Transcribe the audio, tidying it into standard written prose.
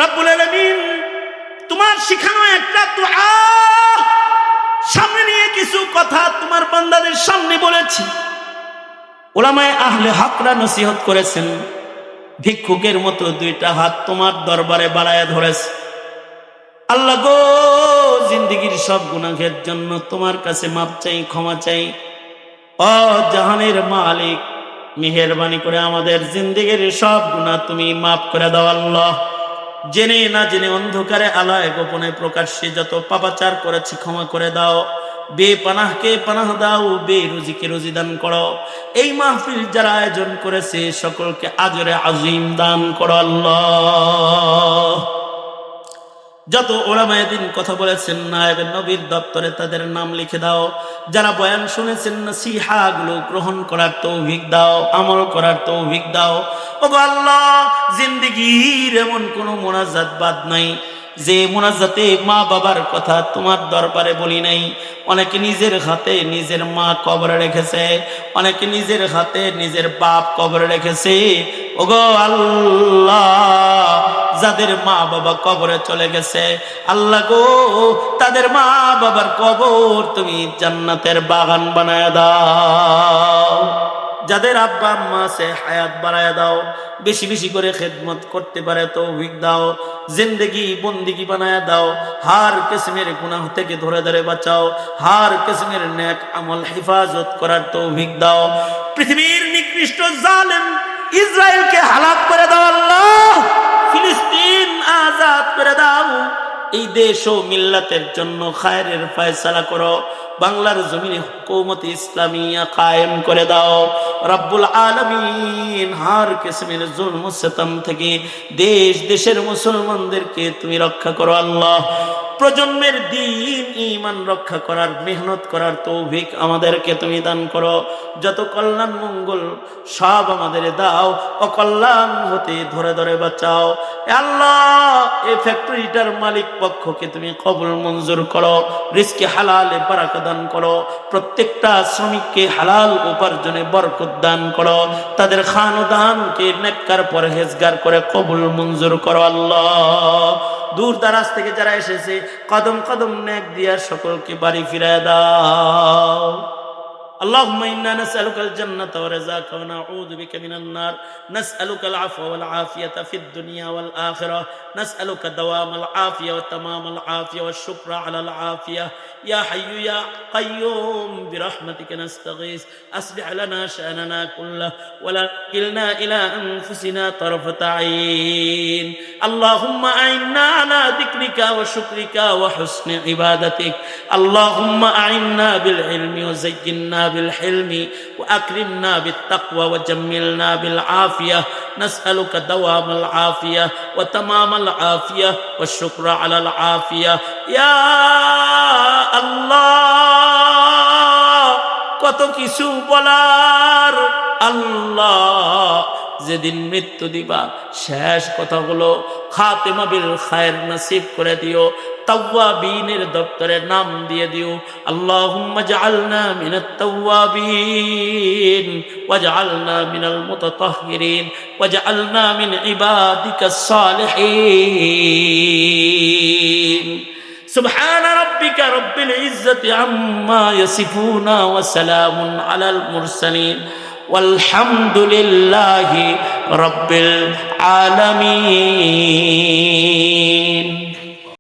রব্বুল আলামিন তোমার শিখানো একটা দুআ সামনে নিয়ে কিছু কথা তোমার বান্দাদের সামনে বলেছি। উলামায়ে আহলে হকরা নসিহত করেছেন, ভিক্ষুকের মতো দুইটা হাত তোমার দরবারে বাড়ায়া ধরেছে। আল্লাহ গো, জিন্দেগীর সব গুনাহের জন্য তোমার কাছে মাপ চাই, ক্ষমা চাই। ও জাহানের মালিক, মেহেরবানি করে আমাদের জিন্দেগীর সব গুনাহ তুমি মাফ করে দাও আল্লাহ। জেনে না জেনে, অন্ধকারে আলায় গোপনে প্রকাশ্যে যত পাপাচার করেছি ক্ষমা করে দাও। বেপানাহকে পানাহ দাও, বেরুজিকে রুজি দান করো। এই মাহফিল যারা আয়োজন করেছে সকলকে আজরে আজিম দান করো আল্লাহ। যত ওলামায়ে দ্বীন কথা বলেছেন নায়েবে নবীর দপ্তরে তাদের নাম লিখে দাও। যারা বয়ান শুনেছেন নসিহাগুলো গ্রহণ করার তৌফিক দাও, আমল করার তৌফিক দাও। ওগো আল্লাহ, জিন্দেগীর এমন কোনো মোনাজাত বাদ নাই যে মোনাজাতে মা বাবার কথা তোমার দরবারে বলি নাই। অনেকে নিজের হাতে নিজের মা কবরে রেখেছে, অনেকে নিজের হাতে নিজের বাপ কবরে রেখেছে। ওগো আল্লাহ, যাদের মা বাবা কবরে চলে গেছে আল্লাহ গো, তাদের মা বাবার কবর তুমি জান্নাতের বাগান বানায় দাও। যাদের আব্বা আম্মা আছে হায়াত বাড়ায় দাও, বেশি বেশি করে খেদমত করতে পারে তৌফিক দাও। জিন্দেগি বন্দিগি বানায় দাও। হার কিসমের গুনাহ থেকে ধরে ধরে বাঁচাও। হার কিসমের নেক আমল হেফাজত করার তৌফিক দাও। পৃথিবীর নিকৃষ্ট জালেম ইসরায়েলকে হালাক করে দাও আল্লাহ। ফিলিস্তিন আজাদ করে দাও। এই দেশ ও মিল্লাতের জন্য খায়রের ফয়সালা করো। বাংলার জমিনে হুকুমত ইসলামিয়া কায়েম করে দাও রব্বুল আলামিন। হার কিসমের জুলম সিতম থেকে দেশ দেশের মুসলমানদেরকে তুমি রক্ষা করো আল্লাহ। প্রজন্মের দ্বীন ঈমান রক্ষা করার মেহনত করার তৌফিক আমাদেরকে তুমি দান করো। যত কল্যাণ মঙ্গল সব আমাদের দাও, অকল্যাণ হতে ধরে ধরে বাঁচাও আল্লাহ। এই ফ্যাক্টরিটার মালিক পক্ষকে তুমি কবুল মঞ্জুর করো। রিজকে হালালে বারাকা দান করো। প্রত্যেকটা শ্রমিককে হালাল উপার্জনে বরকত দান করো। তাদের খানদানকে নেককার পরহেজগার করে কবুল মঞ্জুর করো আল্লাহ। দূর দারাজ থেকে যারা এসেছে কদম কদম নেক দিয়া সকলকে বাড়ি ফিরায় দাও। اللهم إنا نسألك الجنة ورزاك ونعوذ بك من النار. نسألك العفو والعافية في الدنيا والآخرة. نسألك دوام العافية وتمام العافية والشكر على العافية. يا حي يا قيوم برحمتك نستغيث. أصلح لنا شأننا كله ولا كلنا إلى أنفسنا طرفة عين. اللهم أعنا على ذكرك وشكرك وحسن عبادتك. اللهم أعنا بالعلم وزينا بالحلم وأكرمنا بالتقوى وجملنا بالعافية. نسألك دوام العافية وتمام العافية والشكر على العافية يا الله. কত কিছু বলার আল্লাহ, যেদিন মৃত্যু দিবা শেষ কথাগুলো খাতেমা বিল খায়ের নসিব করে দিও। তাওয়াবিনের দপ্তরে নাম দিয়ে দিও। আল্লাহুম্মা জাআলনা মিনাত তাওয়াবিন ওয়াজআলনা মিনাল মুতাতাহহিরিন ওয়াজআলনা মিন ইবাদিকাস সালিহিন। সুবহানা রাব্বিকা রাব্বিল ইজ্জাতি আম্মা ইয়াসিফুনা ওয়া সালামুন আলাল মুরসালিন ওয়ালহামদুলিল্লাহি রাব্বিল আলামিন।